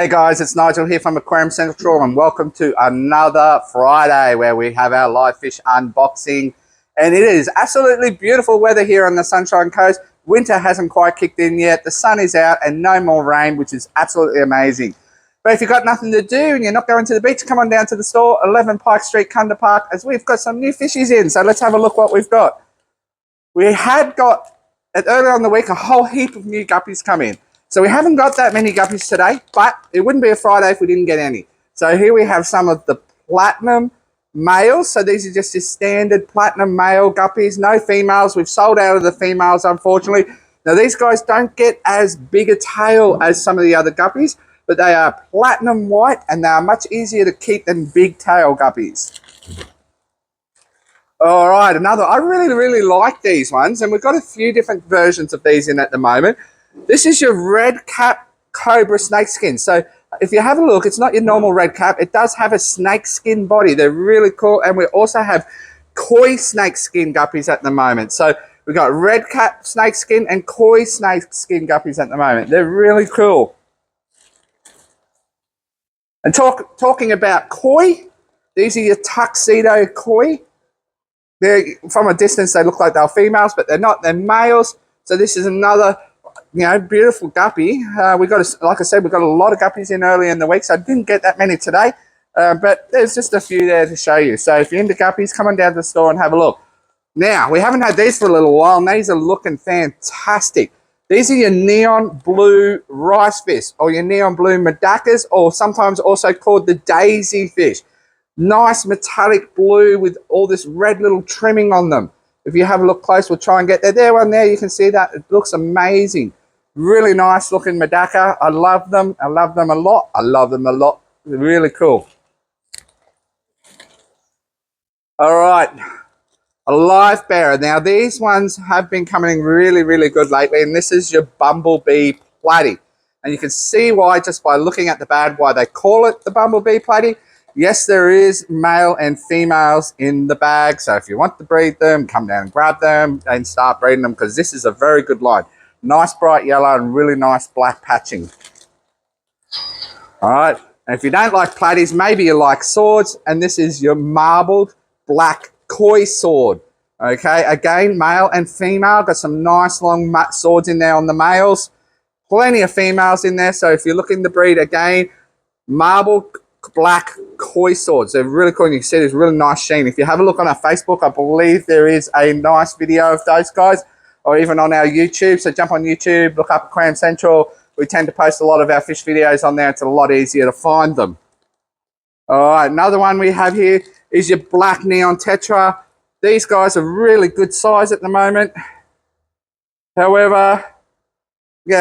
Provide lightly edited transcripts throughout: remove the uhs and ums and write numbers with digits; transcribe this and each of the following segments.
Hey guys, it's Nigel here from Aquarium Central and welcome to another Friday where we have our live fish unboxing. And it is absolutely beautiful weather here on the Sunshine Coast. Winter hasn't quite kicked in yet. The sun is out and no more rain, which is absolutely amazing. But if you've got nothing to do and you're not going to the beach, come on down to the store, 11 Pike Street, Cunda Park, as we've got some new fishies in. So let's have a look what we've got. We had got, earlier on the week, a whole heap of new guppies come in. So we haven't got that many guppies today, but it wouldn't be a Friday if we didn't get any. So here we have some of the platinum males. So these are just your standard platinum male guppies, no females. We've sold out of the females, unfortunately. Now these guys don't get as big a tail as some of the other guppies, but they are platinum white and they are much easier to keep than big tail guppies. All right, I really like these ones, and we've got a few different versions of these in at the moment. This is your red cap cobra snake skin. So if you have a look, it's not your normal red cap. It does have a snake skin body. They're really cool. And we also have koi snake skin guppies at the moment. So we've got red cap snake skin and koi snake skin guppies at the moment. They're really cool. And talking about koi, these are your tuxedo koi. They're, from a distance, they look like they're females, but they're not. They're males. So this is another, beautiful guppy. We got, like I said, we got a lot of guppies in early in the week, so I didn't get that many today. But there's just a few there to show you. So if you're into guppies, come on down to the store and have a look. Now, we haven't had these for a little while, and these are looking fantastic. These are your neon blue rice fish, or your neon blue medacas, or sometimes also called the daisy fish. Nice metallic blue with all this red little trimming on them. If you have a look close, we'll try and get there. There, one there, you can see that. It looks amazing. Really nice looking Medaka. I love them. I love them a lot. I love them a lot. They're really cool. All right. A Livebearer. Now, these ones have been coming really good lately, and this is your Bumblebee Pleco. And you can see why, just by looking at the bag, why they call it the Bumblebee Pleco. Yes, there is male and females in the bag, so if you want to breed them, come down and grab them and start breeding them, because this is a very good line. Nice bright yellow and really nice black patching. All right, and if you don't like platies, maybe you like swords, and this is your marbled black koi sword. Okay, again, male and female, got some nice long swords in there on the males. Plenty of females in there, so if you're looking to breed, again, marbled black koi swords. They're really cool, and you can see there's really nice sheen. If you have a look on our Facebook, I believe there is a nice video of those guys, or even on our YouTube. So jump on YouTube, look up Aquarium Central. We tend to post a lot of our fish videos on there. It's a lot easier to find them. All right, another one we have here is your black neon Tetra. These guys are really good size at the moment. However,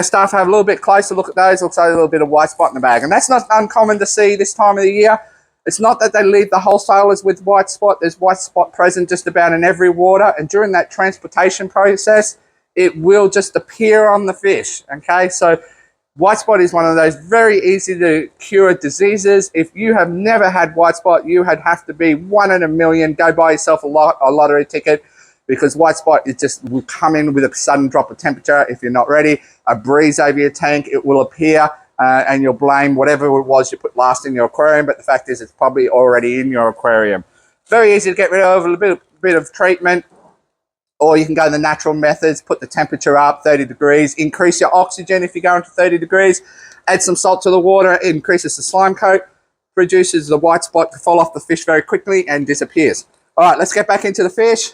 start to have a little bit closer look at those. Looks like a little bit of white spot in the bag. And that's not uncommon to see this time of the year. It's not that they leave the wholesalers with white spot. There's white spot present just about in every water. And during that transportation process, it will just appear on the fish. Okay, so white spot is one of those very easy to cure diseases. If you have never had white spot, you would have to be 1 in a million. Go buy yourself a lottery ticket, because white spot, it just will come in with a sudden drop of temperature. If you're not ready, a breeze over your tank, it will appear, and you'll blame whatever it was you put last in your aquarium, but the fact is it's probably already in your aquarium. Very easy to get rid of, a bit of treatment, or you can go the natural methods, put the temperature up, 30 degrees, increase your oxygen if you go into 30 degrees, add some salt to the water, it increases the slime coat, produces the white spot to fall off the fish very quickly and disappears. All right, let's get back into the fish.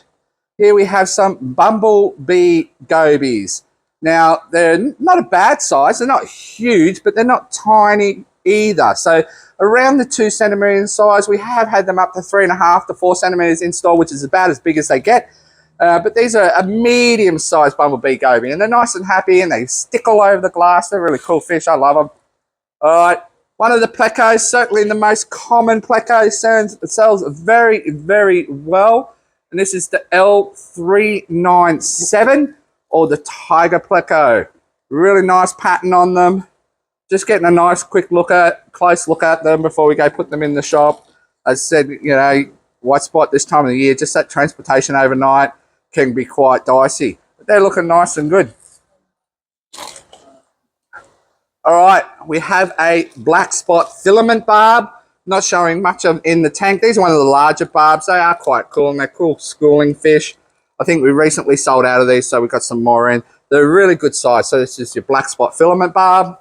Here we have some Bumblebee Gobies. Now, they're not a bad size. They're not huge, but they're not tiny either. So around the 2 centimetre in size. We have had them up to 3.5 to 4 centimetres in store, which is about as big as they get. But these are a medium-sized Bumblebee Goby, and they're nice and happy, and they stick all over the glass. They're really cool fish. I love them. All right. One of the plecos, certainly the most common pleco, sells very well. And this is the L397, or the Tiger Pleco. Really nice pattern on them. Just getting a nice close look at them before we go put them in the shop. As I said, white spot this time of the year, just that transportation overnight can be quite dicey. But they're looking nice and good. All right, we have a black spot filament barb. Not showing much of in the tank. These are one of the larger barbs. They are quite cool, and they're cool schooling fish. I think we recently sold out of these, so we got some more in. They're a really good size. So this is your black spot filament barb.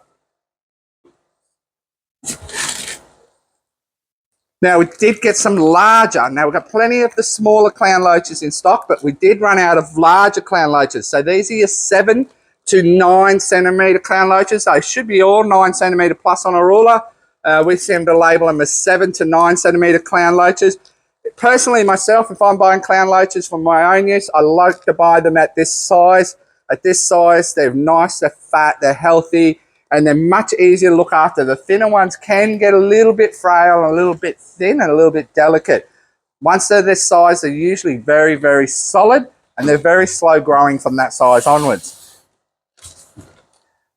Now, we did get some larger. Now, we've got plenty of the smaller clown loaches in stock, but we did run out of larger clown loaches. So these are your 7 to 9 centimetre clown loaches. They should be all 9 centimetre plus on a ruler. We seem to label them as 7 to 9 centimetre clown loaches. Personally, myself, if I'm buying clown loaches for my own use, I like to buy them at this size. At this size, they're nice, they're fat, they're healthy, and they're much easier to look after. The thinner ones can get a little bit frail, a little bit thin, and a little bit delicate. Once they're this size, they're usually very, very solid, and they're very slow growing from that size onwards.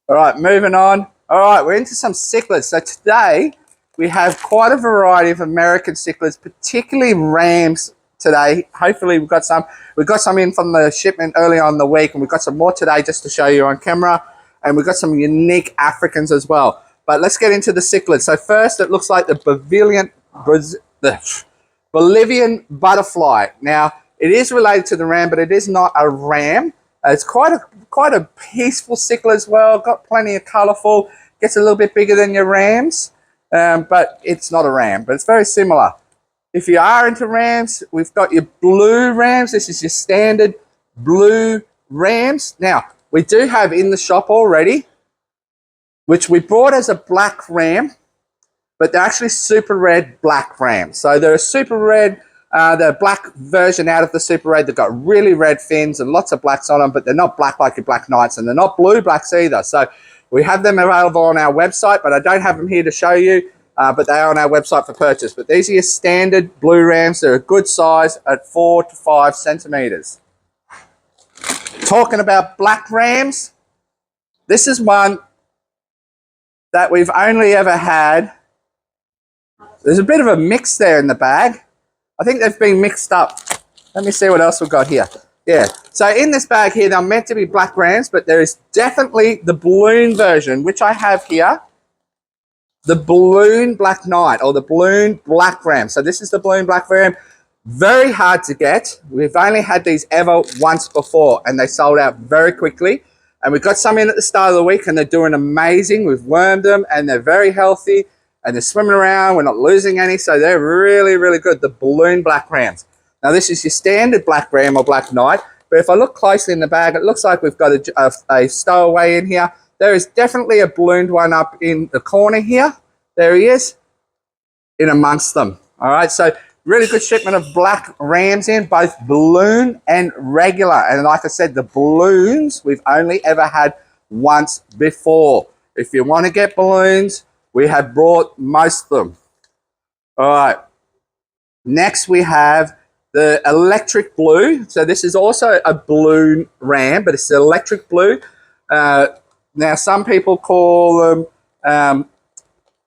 All right, moving on. All right, we're into some cichlids. So today, we have quite a variety of American cichlids, particularly rams today. Hopefully, we've got some. We got some in from the shipment early on in the week, and we've got some more today just to show you on camera. And we've got some unique Africans as well. But let's get into the cichlids. So first, it looks like the Bolivian Butterfly. Now, it is related to the ram, but it is not a ram. It's quite a peaceful cichlid as well. Got plenty of colourful. Gets a little bit bigger than your rams, but it's not a ram. But it's very similar. If you are into rams, we've got your blue rams. This is your standard blue rams. Now, we do have in the shop already, which we bought as a black ram, but they're actually super red black rams. So they're a super red, the black version out of the super red. They've got really red fins and lots of blacks on them, but they're not black like your black knights, and they're not blue blacks either. So we have them available on our website, but I don't have them here to show you, but they are on our website for purchase. But these are your standard blue rams. They're a good size at 4 to 5 centimetres. Talking about black rams, this is one that we've only ever had. There's a bit of a mix there in the bag. I think they've been mixed up. Let me see what else we've got here. Yeah, so in this bag here, they're meant to be black rams, but there is definitely the balloon version, which I have here. The balloon black knight, or the balloon black ram. So this is the balloon black ram. Very hard to get. We've only had these ever once before, and they sold out very quickly. And we got some in at the start of the week, and they're doing amazing. We've wormed them, and they're very healthy, and they're swimming around. We're not losing any, so they're really, really good. The balloon black rams. Now, this is your standard black ram or black knight, but if I look closely in the bag, it looks like we've got a stowaway in here. There is definitely a ballooned one up in the corner here. There he is, in amongst them. All right, so really good shipment of black rams in, both balloon and regular. And like I said, the balloons we've only ever had once before. If you want to get balloons, we have brought most of them. All right. Next, we have the electric blue. So this is also a balloon ram, but it's electric blue. Now, some people call them,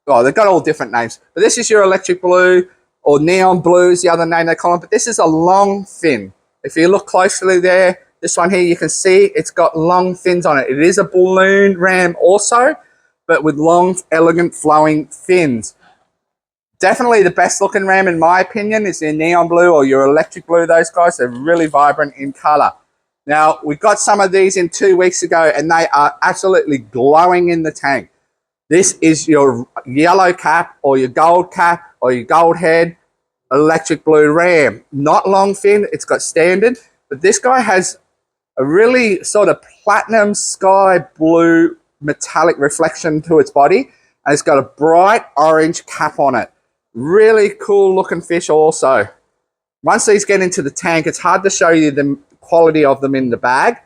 well, they've got all different names. But this is your electric blue, or neon blue is the other name they call them. But this is a long fin. If you look closely there, this one here, you can see it's got long fins on it. It is a balloon ram also, but with long, elegant, flowing fins. Definitely the best looking ram, in my opinion, is your neon blue or your electric blue. Those guys, they're really vibrant in color. Now, we got some of these in 2 weeks ago, and they are absolutely glowing in the tank. This is your yellow cap or your gold cap or your gold head electric blue ram. Not long fin, it's got standard, but this guy has a really sort of platinum sky blue metallic reflection to its body, and it's got a bright orange cap on it. Really cool looking fish also. Once these get into the tank, it's hard to show you the quality of them in the bag,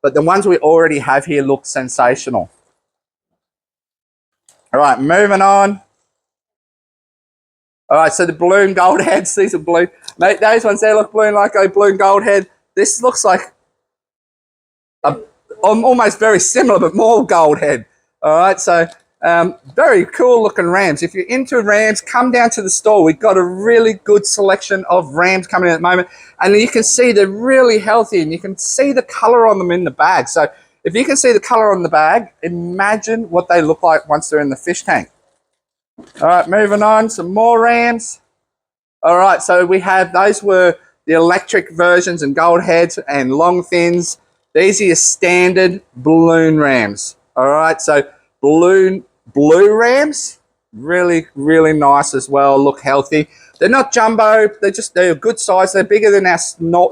but the ones we already have here look sensational. All right, moving on. All right, so the balloon gold heads, these are blue. Mate, those ones there look balloon like a balloon gold head. This looks like almost very similar, but more gold head. All right, so very cool looking rams. If you're into rams, come down to the store. We've got a really good selection of rams coming in at the moment. And you can see they're really healthy, and you can see the color on them in the bag. So If you can see the color on the bag, imagine what they look like once they're in the fish tank. All right, moving on, some more rams. All right, so we have, those were the electric versions and gold heads and long fins. These are your standard balloon rams. All right, so blue rams, really, really nice as well, look healthy. They're not jumbo, they're a good size. They're bigger than our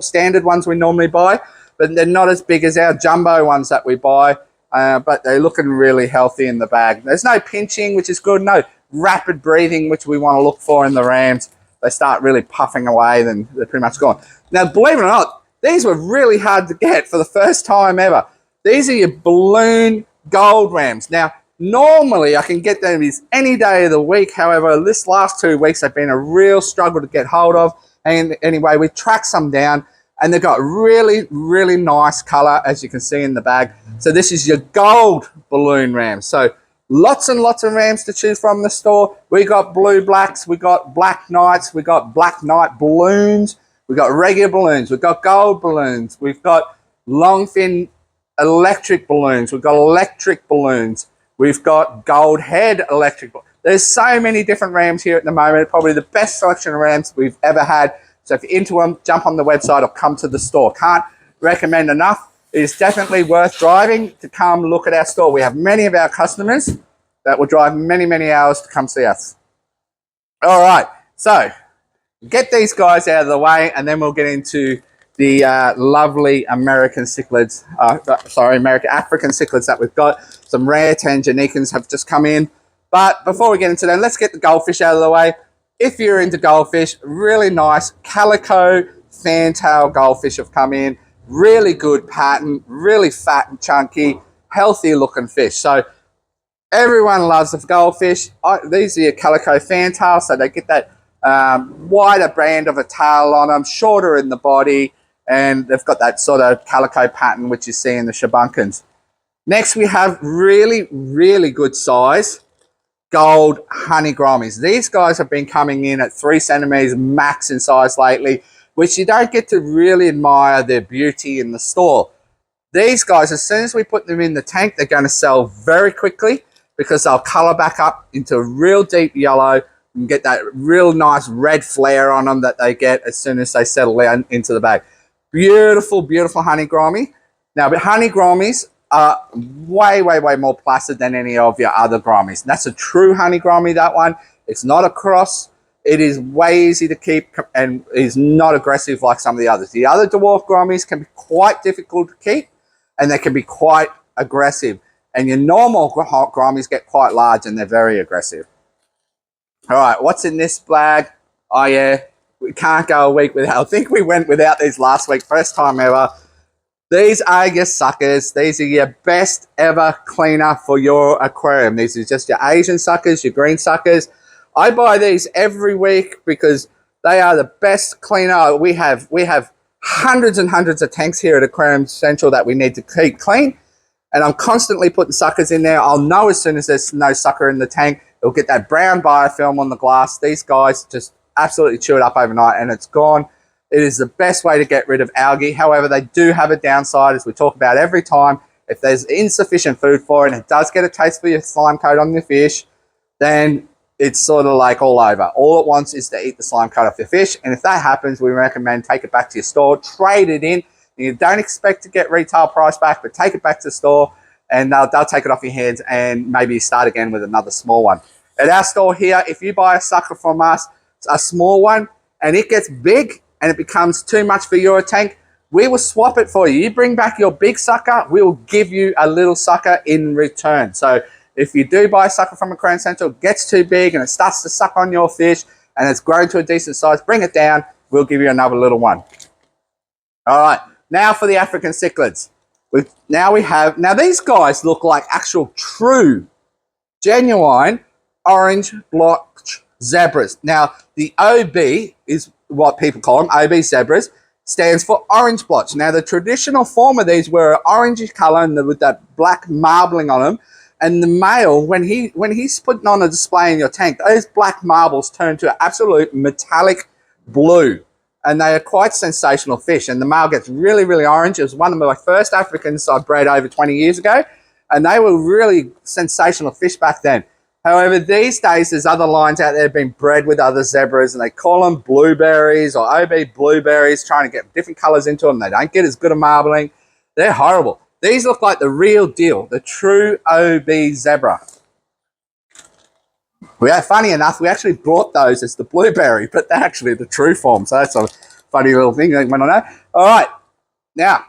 standard ones we normally buy, but they're not as big as our jumbo ones that we buy, but they're looking really healthy in the bag. There's no pinching, which is good, no rapid breathing, which we want to look for in the rams. They start really puffing away, then they're pretty much gone. Now, believe it or not, these were really hard to get for the first time ever. These are your balloon gold rams. Now, normally I can get them any day of the week. However, this last 2 weeks have been a real struggle to get hold of. And anyway, we tracked some down, and they've got really, really nice color, as you can see in the bag. So this is your gold balloon ram. So lots and lots of rams to choose from in the store. We got blue blacks, we got black knights, we got black knight balloons, we got regular balloons, we've got gold balloons, we've got long fin electric balloons, we've got electric balloons, we've got gold head electric. There's so many different rams here at the moment. Probably the best selection of rams we've ever had. So if you're into them, jump on the website or come to the store. Can't recommend enough. It is definitely worth driving to come look at our store. We have many of our customers that will drive many, many hours to come see us. All right, so get these guys out of the way, and then we'll get into the lovely American cichlids, African cichlids that we've got. Some rare Tangenicans have just come in. But before we get into them, let's get the goldfish out of the way. If you're into goldfish, really nice Calico Fantail goldfish have come in. Really good pattern, really fat and chunky, healthy looking fish. So everyone loves the goldfish. These are your Calico Fantail, so they get that wider band of a tail on them, shorter in the body, and they've got that sort of calico pattern which you see in the Shabunkins. Next we have really, really good size gold honey Grommies. These guys have been coming in at 3 centimeters max in size lately, which you don't get to really admire their beauty in the store. These guys, as soon as we put them in the tank, they're going to sell very quickly because they'll color back up into a real deep yellow and get that real nice red flare on them that they get as soon as they settle down into the bag. Beautiful, beautiful honey Grommy. Now, but honey Grommies are way, way, way more placid than any of your other Grommies. And that's a true honey Grommy, that one. It's not a cross. It is way easy to keep and is not aggressive like some of the others. The other dwarf Grommies can be quite difficult to keep, and they can be quite aggressive. And your normal Grommies get quite large and they're very aggressive. All right, what's in this bag? Oh yeah, we can't go a week without. I think we went without these last week, first time ever. These are your suckers. These are your best ever cleaner for your aquarium. These are just your Asian suckers, your green suckers. I buy these every week because they are the best cleaner. We have hundreds and hundreds of tanks here at Aquarium Central that we need to keep clean. And I'm constantly putting suckers in there. I'll know as soon as there's no sucker in the tank. It'll get that brown biofilm on the glass. These guys just absolutely chew it up overnight and it's gone. It is the best way to get rid of algae. However, they do have a downside, as we talk about every time. If there's insufficient food for it and it does get a taste for your slime coat on the fish, then it's sort of like all over. All it wants is to eat the slime coat off your fish. And if that happens, we recommend take it back to your store, trade it in. You don't expect to get retail price back, but take it back to the store and they'll take it off your hands and maybe start again with another small one. At our store here, if you buy a sucker from us, a small one, and it gets big and it becomes too much for your tank, we will swap it for you. You bring back your big sucker, we will give you a little sucker in return. So if you do buy a sucker from Aquarium Central, it gets too big and it starts to suck on your fish and it's grown to a decent size, bring it down, we'll give you another little one. All right, now for the African cichlids. Now these guys look like actual true, genuine orange blotch zebras. Now the OB is what people call them, OB zebras, stands for orange blotch. Now the traditional form of these were orangey color and with that black marbling on them. And the male, when he's putting on a display in your tank, those black marbles turn to absolute metallic blue. and they are quite sensational fish. And the male gets really, really orange. It was one of my first Africans I bred over 20 years ago, and they were really sensational fish back then. However, these days, there's other lines out there being bred with other zebras, and they call them blueberries or OB blueberries, trying to get different colors into them. They don't get as good a marbling. They're horrible. These look like the real deal, the true OB zebra. Funny enough, we actually brought those as the blueberry, but they're actually the true form. So that's a funny little thing you want to know. All right. Now,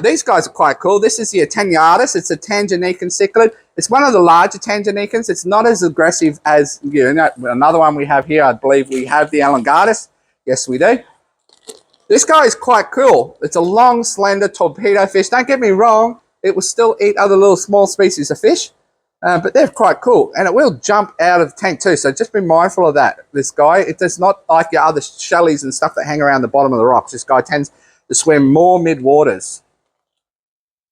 these guys are quite cool. This is the Tangen Alenis. It's a Tangen cichlid. It's one of the larger Tangen. It's not as aggressive as, you know, another one we have here. I believe we have the Tangen Gus. Yes, we do. This guy is quite cool. It's a long, slender torpedo fish. Don't get me wrong. It will still eat other little small species of fish. But they're quite cool, and it will jump out of the tank too, so just be mindful of that. This guy, it does not like your other shellies and stuff that hang around the bottom of the rocks. This guy tends to swim more mid-waters.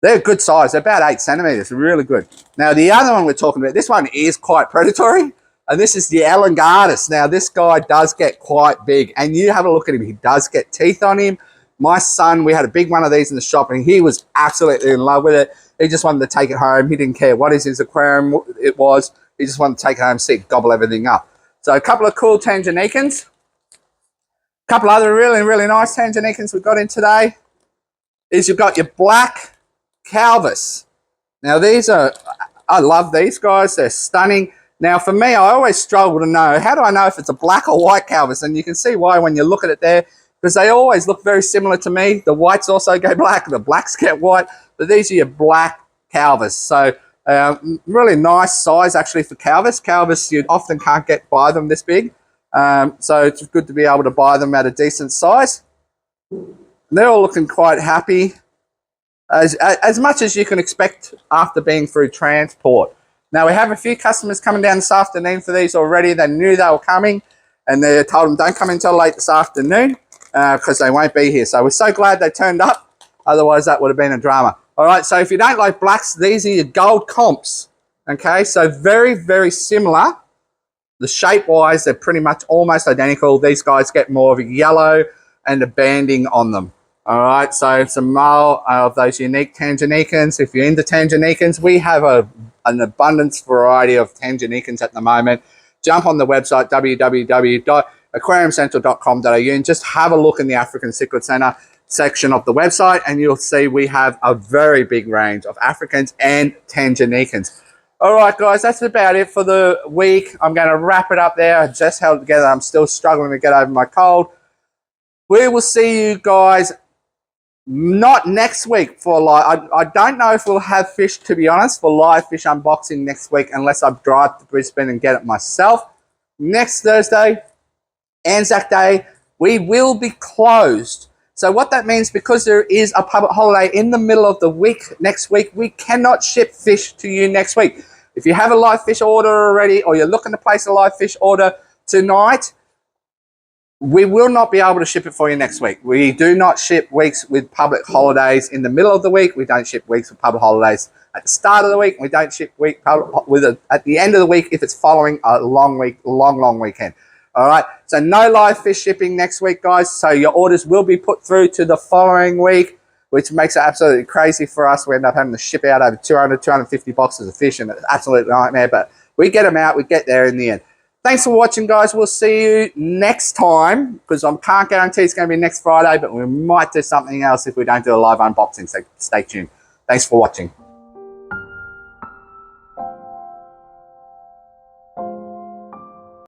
They're good size. They're about 8 centimeters, really good. Now, the other one we're talking about, this one is quite predatory, and this is the Tangen Gus. Now, this guy does get quite big, and you have a look at him. He does get teeth on him. My son, we had a big one of these in the shop, and he was absolutely in love with it. He just wanted to take it home. He didn't care what his aquarium it was. He just wanted to take it home, see it gobble everything up. So a couple of cool Tangen. A couple other really, really nice Tangen we've got in today is you've got your black Calvus. Now these are, I love these guys. They're stunning. Now for me, I always struggle to know, how do I know if it's a black or white Calvus? And you can see why when you look at it there, because they always look very similar to me. The whites also go black, the blacks get white, but these are your black Calvus. So really nice size actually for Calvus. Calvus, you often can't buy them this big. So it's good to be able to buy them at a decent size. They're all looking quite happy, as much as you can expect after being through transport. Now we have a few customers coming down this afternoon for these already. They knew they were coming, and they told them don't come until late this afternoon, because they won't be here. So we're so glad they turned up. Otherwise, that would have been a drama. All right, so if you don't like blacks, these are your gold comps. Okay, so very, very similar. The shape-wise, they're pretty much almost identical. These guys get more of a yellow and a banding on them. All right, so some more of those unique Tangen. If you're into Tangen, we have an abundance variety of Tangen at the moment. Jump on the website, www.aquariumcentral.com.au, and just have a look in the African Cichlid Centre section of the website, and you'll see we have a very big range of Africans and Tangen. All right, guys, that's about it for the week. I'm going to wrap it up there. I just held it together. I'm still struggling to get over my cold. We will see you guys not next week for live. I don't know if we'll have fish, to be honest, for live fish unboxing next week, unless I drive to Brisbane and get it myself. Next Thursday, Anzac Day, we will be closed. So what that means, because there is a public holiday in the middle of the week next week, we cannot ship fish to you next week. If you have a live fish order already, or you're looking to place a live fish order tonight, we will not be able to ship it for you next week. We do not ship weeks with public holidays in the middle of the week. We don't ship weeks with public holidays at the start of the week. We don't ship at the end of the week if it's following a long weekend. All right, so no live fish shipping next week, guys. So your orders will be put through to the following week, which makes it absolutely crazy for us. We end up having to ship out over 200, 250 boxes of fish, and it's an absolute nightmare. But we get them out. We get there in the end. Thanks for watching, guys. We'll see you next time, because I can't guarantee it's going to be next Friday, but we might do something else if we don't do a live unboxing. So stay tuned. Thanks for watching.